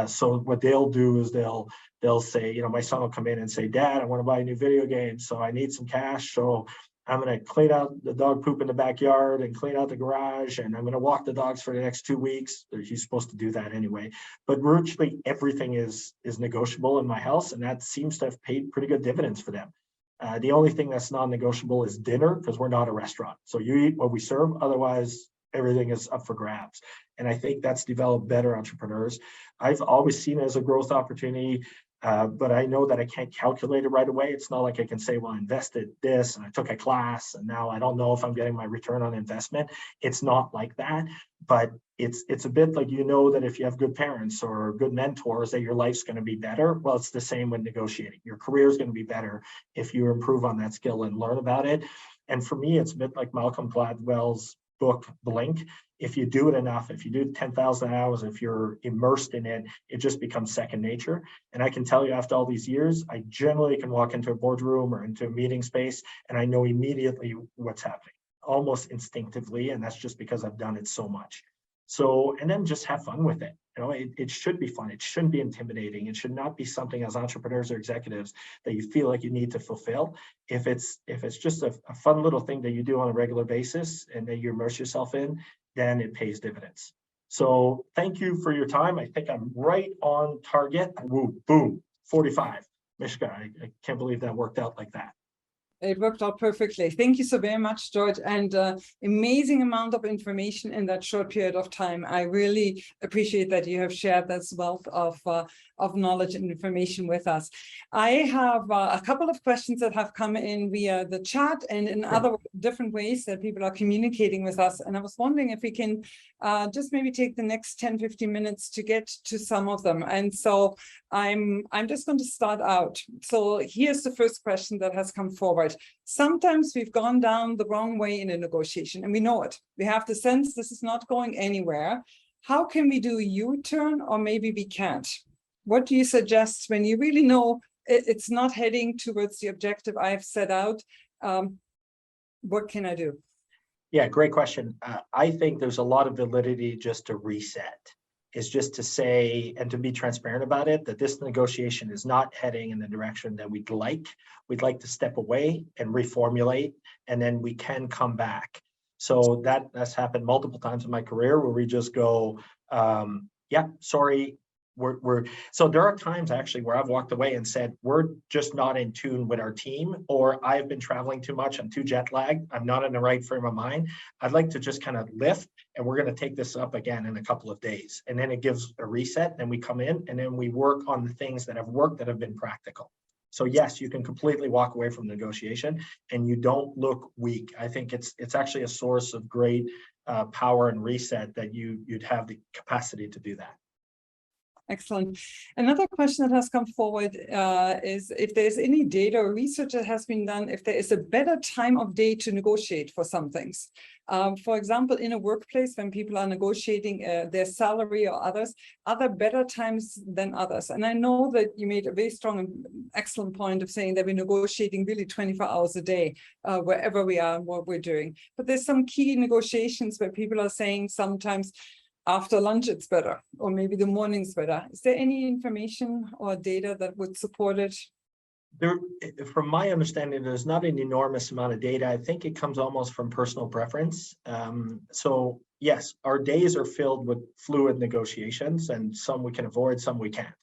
So what they'll do is they'll say, you know, my son will come in and say, Dad, I want to buy a new video game. So I need some cash. So I'm going to clean out the dog poop in the backyard and clean out the garage. And I'm going to walk the dogs for the next 2 weeks. He's supposed to do that anyway. But virtually everything is negotiable in my house. And that seems to have paid pretty good dividends for them. The only thing that's non-negotiable is dinner, because we're not a restaurant. So you eat what we serve. Otherwise, everything is up for grabs. And I think that's developed better entrepreneurs. I've always seen it as a growth opportunity. But I know that I can't calculate it right away. It's not like I can say, well, I invested this and I took a class and now I don't know if I'm getting my return on investment. It's not like that, but it's a bit like, you know, that if you have good parents or good mentors, that your life's going to be better. Well, it's the same with negotiating. Your career is going to be better if you improve on that skill and learn about it. And for me, it's a bit like Malcolm Gladwell's book, Blink. If you do it enough, if you do 10,000 hours, if you're immersed in it, it just becomes second nature. And I can tell you, after all these years, I generally can walk into a boardroom or into a meeting space and I know immediately what's happening, almost instinctively. And that's just because I've done it so much. So, and then just have fun with it. You know, it should be fun. It shouldn't be intimidating. It should not be something as entrepreneurs or executives that you feel like you need to fulfill. If it's just a fun little thing that you do on a regular basis and that you immerse yourself in, then it pays dividends. So thank you for your time. I think I'm right on target. Woo, boom, 45. Mishka, I can't believe that worked out like that. It worked out perfectly. Thank you so very much, George, and amazing amount of information in that short period of time. I really appreciate that you have shared this wealth of knowledge and information with us. I have a couple of questions that have come in via the chat and in other different ways that people are communicating with us. And I was wondering if we can just maybe take the next 10-15 minutes to get to some of them. And so I'm just going to start out. So here's the first question that has come forward. Sometimes we've gone down the wrong way in a negotiation and we know it. We have the sense this is not going anywhere. How can we do a U-turn, or maybe we can't? What do you suggest when you really know it's not heading towards the objective I've set out? What can I do? Yeah, great question. I think there's a lot of validity just to reset. Is just to say, and to be transparent about it, that this negotiation is not heading in the direction that we'd like. We'd like to step away and reformulate, and then we can come back. So that's happened multiple times in my career where we just go, yeah, sorry. So there are times actually where I've walked away and said, we're just not in tune with our team, or I've been traveling too much, I'm too jet lagged, I'm not in the right frame of mind. I'd like to just kind of lift, and we're going to take this up again in a couple of days. And then it gives a reset, and we come in and then we work on the things that have worked, that have been practical. So yes, you can completely walk away from negotiation and you don't look weak. I think it's actually a source of great power and reset that you'd have the capacity to do that. Excellent. Another question that has come forward is if there's any data or research that has been done, if there is a better time of day to negotiate for some things. For example, in a workplace, when people are negotiating their salary or others, are there better times than others? And I know that you made a very strong and excellent point of saying that we're negotiating really 24 hours a day, wherever we are and what we're doing. But there's some key negotiations where people are saying sometimes, after lunch, it's better, or maybe the morning's better. Is there any information or data that would support it? There, from my understanding, there's not an enormous amount of data. I think it comes almost from personal preference. So yes, our days are filled with fluid negotiations, and some we can avoid, some we can't.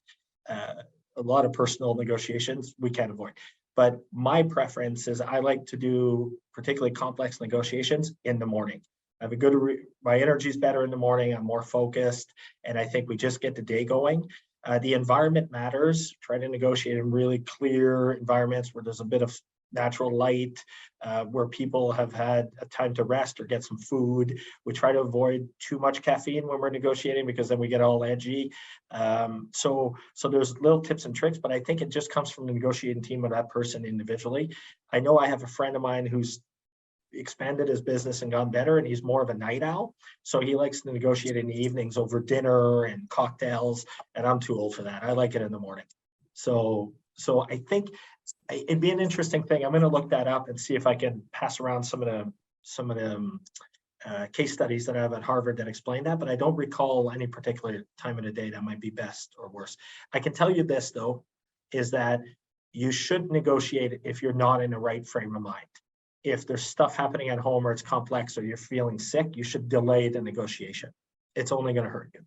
A lot of personal negotiations we can't avoid. But my preference is I like to do particularly complex negotiations in the morning. I have a good, my energy is better in the morning, I'm more focused, and I think we just get the day going. The environment matters. Try to negotiate in really clear environments where there's a bit of natural light, where people have had a time to rest or get some food. We try to avoid too much caffeine when we're negotiating because then we get all edgy. So there's little tips and tricks, but I think it just comes from the negotiating team of that person individually. I know I have a friend of mine who's expanded his business and gone better, and he's more of a night owl, so he likes to negotiate in the evenings over dinner and cocktails, and I'm too old for that. I like it in the morning. So I think it'd be an interesting thing. I'm going to look that up and see if I can pass around some of the case studies that I have at Harvard that explain that, but I don't recall any particular time of the day that might be best or worse. I can tell you this though, is that you shouldn't negotiate if you're not in the right frame of mind. If there's stuff happening at home or it's complex or you're feeling sick, you should delay the negotiation. It's only going to hurt you.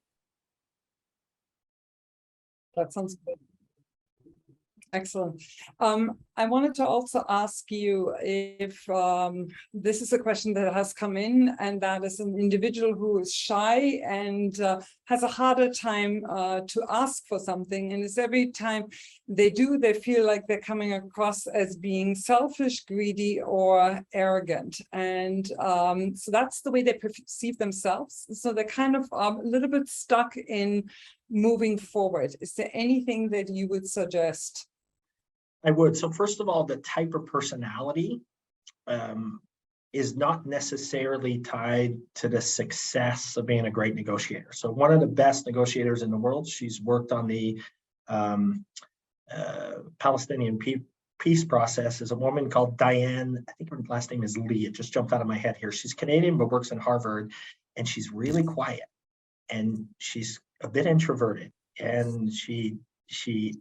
That sounds good. Excellent. I wanted to also ask you if this is a question that has come in, and that is an individual who is shy and has a harder time to ask for something. And it's every time they do, they feel like they're coming across as being selfish, greedy, or arrogant. And so that's the way they perceive themselves. So they're kind of a little bit stuck in moving forward. Is there anything that you would suggest? I would. So first of all, the type of personality is not necessarily tied to the success of being a great negotiator. So one of the best negotiators in the world, she's worked on the Palestinian peace process, is a woman called Diane. I think her last name is Lee. It just jumped out of my head here. She's Canadian, but works in Harvard, and she's really quiet, and she's a bit introverted, and she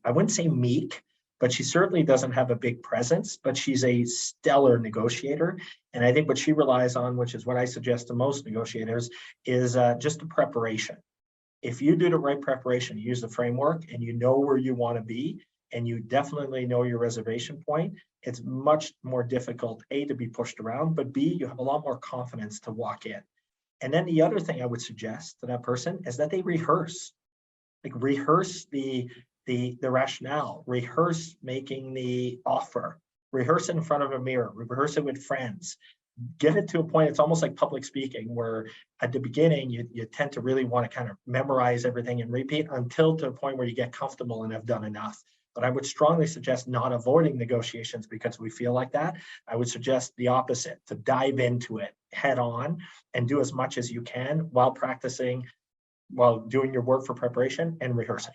I wouldn't say meek, but she certainly doesn't have a big presence, but she's a stellar negotiator. And I think what she relies on, which is what I suggest to most negotiators, is just the preparation. If you do the right preparation, you use the framework, and you know where you want to be, and you definitely know your reservation point, it's much more difficult, A, to be pushed around, but B, you have a lot more confidence to walk in. And then the other thing I would suggest to that person is that they rehearse. Like rehearse the rationale, rehearse making the offer, rehearse it in front of a mirror, rehearse it with friends. Get it to a point, it's almost like public speaking, where at the beginning, you tend to really want to kind of memorize everything and repeat until to a point where you get comfortable and have done enough. But I would strongly suggest not avoiding negotiations because we feel like that. I would suggest the opposite, to dive into it head on and do as much as you can while practicing, while doing your work for preparation and rehearsing.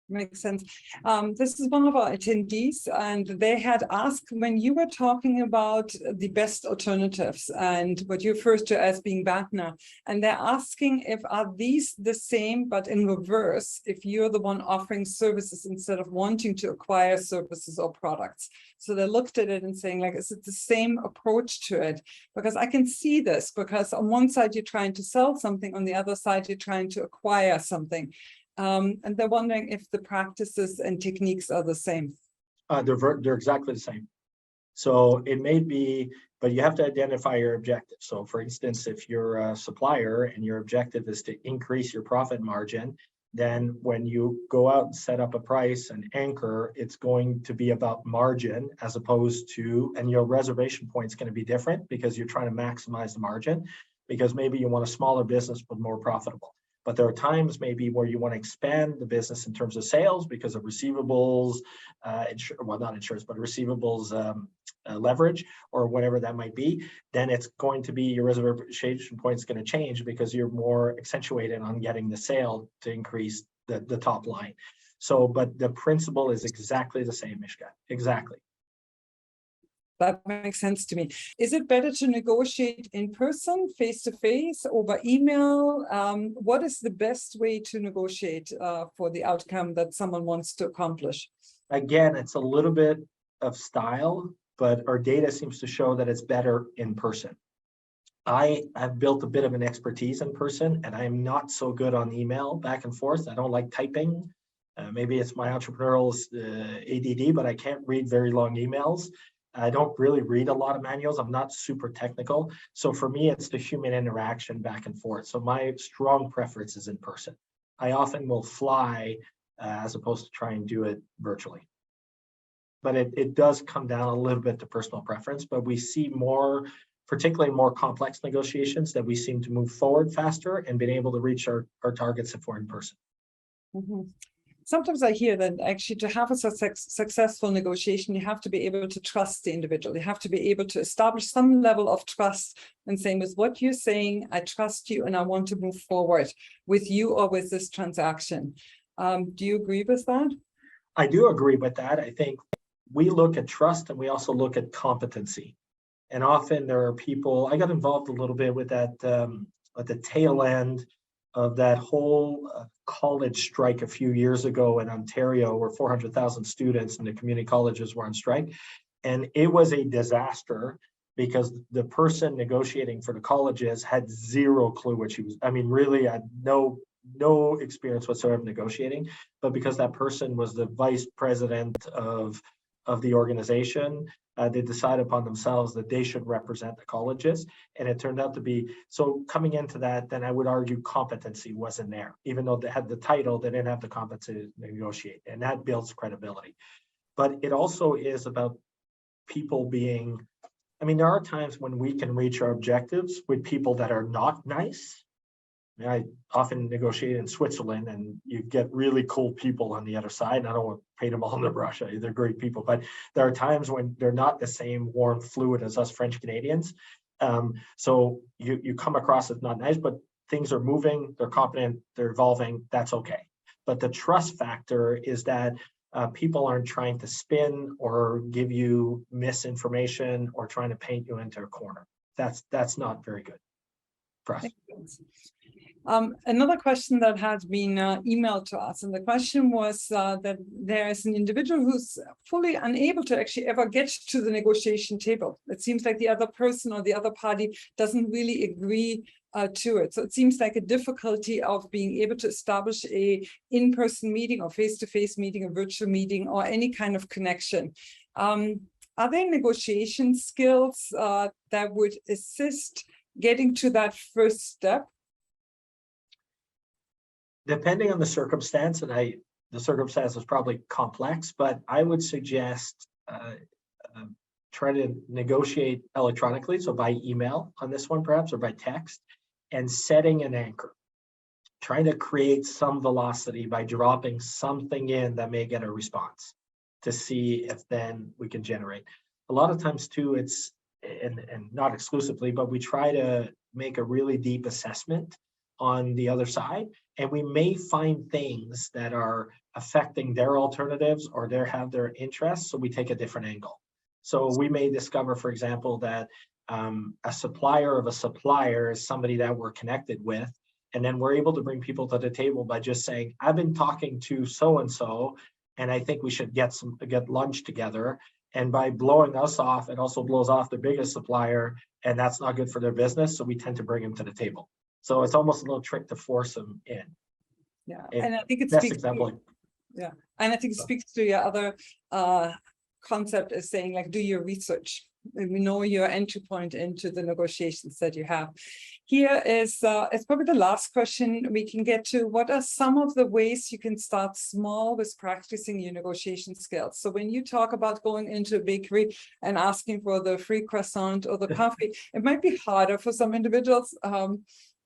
Makes sense. This is one of our attendees, and they had asked when you were talking about the best alternatives and what you refer to as being BATNA, and they're asking if are these the same but in reverse if you're the one offering services instead of wanting to acquire services or products. So they looked at it and saying, like, is it the same approach to it? Because I can see this, because on one side you're trying to sell something, on the other side you're trying to acquire something. And they're wondering if the practices and techniques are the same. They're exactly the same. So it may be, but you have to identify your objective. So for instance, if you're a supplier and your objective is to increase your profit margin, then when you go out and set up a price and anchor, it's going to be about margin as opposed to, and your reservation point is going to be different because you're trying to maximize the margin, because maybe you want a smaller business but more profitable. But there are times maybe where you want to expand the business in terms of sales because of receivables, well, not insurance, but receivables leverage or whatever that might be. Then it's going to be, your reservation point is going to change because you're more accentuated on getting the sale to increase the top line. So, but the principle is exactly the same, Mishka, exactly. That makes sense to me. Is it better to negotiate in person, face-to-face, over email? What is the best way to negotiate for the outcome that someone wants to accomplish? Again, it's a little bit of style, but our data seems to show that it's better in person. I have built a bit of an expertise in person, and I am not so good on email back and forth. I don't like typing. Maybe it's my entrepreneurial ADD, but I can't read very long emails. I don't really read a lot of manuals. I'm not super technical. So for me, it's the human interaction back and forth. So my strong preference is in person. I often will fly as opposed to try and do it virtually. But it does come down a little bit to personal preference, but we see more, particularly more complex negotiations, that we seem to move forward faster and been able to reach our targets if we're in person. Mm-hmm. Sometimes I hear that actually to have a successful negotiation, you have to be able to trust the individual. You have to be able to establish some level of trust and saying, with what you're saying, I trust you and I want to move forward with you or with this transaction. Do you agree with that? I do agree with that. I think we look at trust and we also look at competency. And often there are people, I got involved a little bit with that at the tail end of that whole college strike a few years ago in Ontario, where 400,000 students in the community colleges were on strike. And it was a disaster because the person negotiating for the colleges had zero clue what she was, I mean, really had no experience whatsoever negotiating, but because that person was the vice president of the organization, they decided upon themselves that they should represent the colleges. And it turned out to be, so coming into that, then I would argue competency wasn't there. Even though they had the title, they didn't have the competency to negotiate. And that builds credibility. But it also is about people being, I mean, there are times when we can reach our objectives with people that are not nice. I often negotiate in Switzerland and you get really cool people on the other side. And I don't want to paint them all in the brush. They're great people, but there are times when they're not the same warm fluid as us French Canadians. So you come across as not nice, but things are moving, they're competent, they're evolving, that's okay. But the trust factor is that people aren't trying to spin or give you misinformation or trying to paint you into a corner. That's not very good for us. Another question that has been emailed to us, and the question was that there is an individual who's fully unable to actually ever get to the negotiation table. It seems like the other person or the other party doesn't really agree to it. So it seems like a difficulty of being able to establish a in-person meeting or face-to-face meeting, a virtual meeting, or any kind of connection. Are there negotiation skills that would assist getting to that first step? Depending on the circumstance, and the circumstance is probably complex, but I would suggest try to negotiate electronically, so by email on this one perhaps, or by text, and setting an anchor. Trying to create some velocity by dropping something in that may get a response to see if then we can generate. A lot of times too, it's, and not exclusively, but we try to make a really deep assessment on the other side, and we may find things that are affecting their alternatives or they have their interests, so we take a different angle. So we may discover, for example, that a supplier of a supplier is somebody that we're connected with, and then we're able to bring people to the table by just saying, I've been talking to so-and-so, and I think we should get lunch together. And by blowing us off, it also blows off the biggest supplier, and that's not good for their business. So we tend to bring them to the table. So it's almost a little trick to force them in. Yeah, and I think it's best example. Yeah, and I think it speaks to your other concept is saying, like, do your research. And we know your entry point into the negotiations that you have. Here is it's probably the last question we can get to. What are some of the ways you can start small with practicing your negotiation skills? So when you talk about going into a bakery and asking for the free croissant or the coffee, it might be harder for some individuals.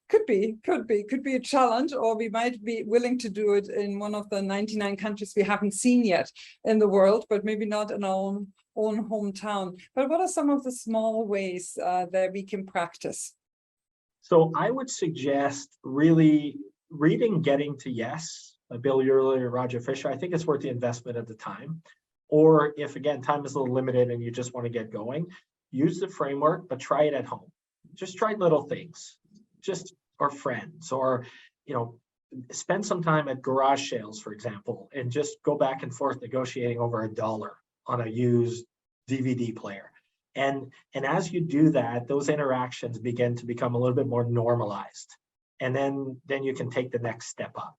Could be a challenge, or we might be willing to do it in one of the 99 countries we haven't seen yet in the world, but maybe not in our own hometown. But what are some of the small ways that we can practice? So I would suggest really reading Getting to Yes by Bill Ury or Roger Fischer. I think it's worth the investment at the time. Or if, again, time is a little limited and you just want to get going, use the framework, but try it at home. Just try little things. Or friends, or spend some time at garage sales, for example, and just go back and forth negotiating over $1 on a used DVD player. And as you do that, those interactions begin to become a little bit more normalized. And then you can take the next step up.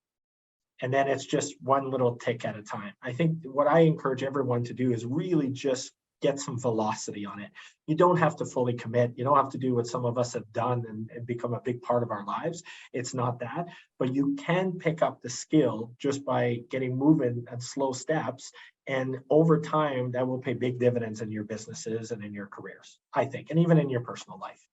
And then it's just one little tick at a time. I think what I encourage everyone to do is really just get some velocity on it. You don't have to fully commit. You don't have to do what some of us have done and become a big part of our lives. It's not that, but you can pick up the skill just by getting moving at slow steps. And over time, that will pay big dividends in your businesses and in your careers, I think, and even in your personal life.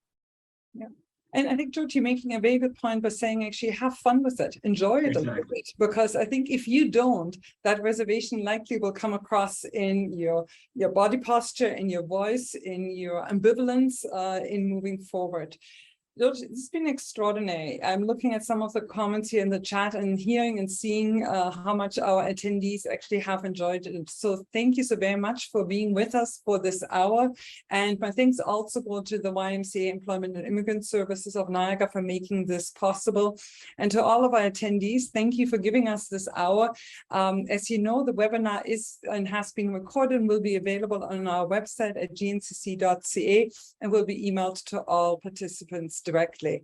Yeah. And I think, George, you're making a very good point by saying, actually, have fun with it, enjoy it a little bit, because I think if you don't, that reservation likely will come across in your body posture, in your voice, in your ambivalence, in moving forward. George, it's been extraordinary. I'm looking at some of the comments here in the chat and hearing and seeing how much our attendees actually have enjoyed it. So thank you so very much for being with us for this hour. And my thanks also go to the YMCA Employment and Immigrant Services of Niagara for making this possible. And to all of our attendees, thank you for giving us this hour. As you know, the webinar is and has been recorded and will be available on our website at gncc.ca and will be emailed to all participants directly.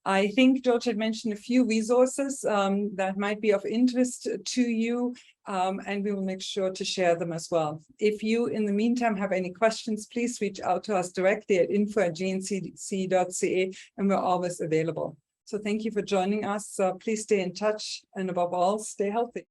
I think George had mentioned a few resources that might be of interest to you, and we will make sure to share them as well. If you, in the meantime, have any questions, please reach out to us directly at info@gncc.ca, and we're always available. So thank you for joining us. Please stay in touch, and above all, stay healthy.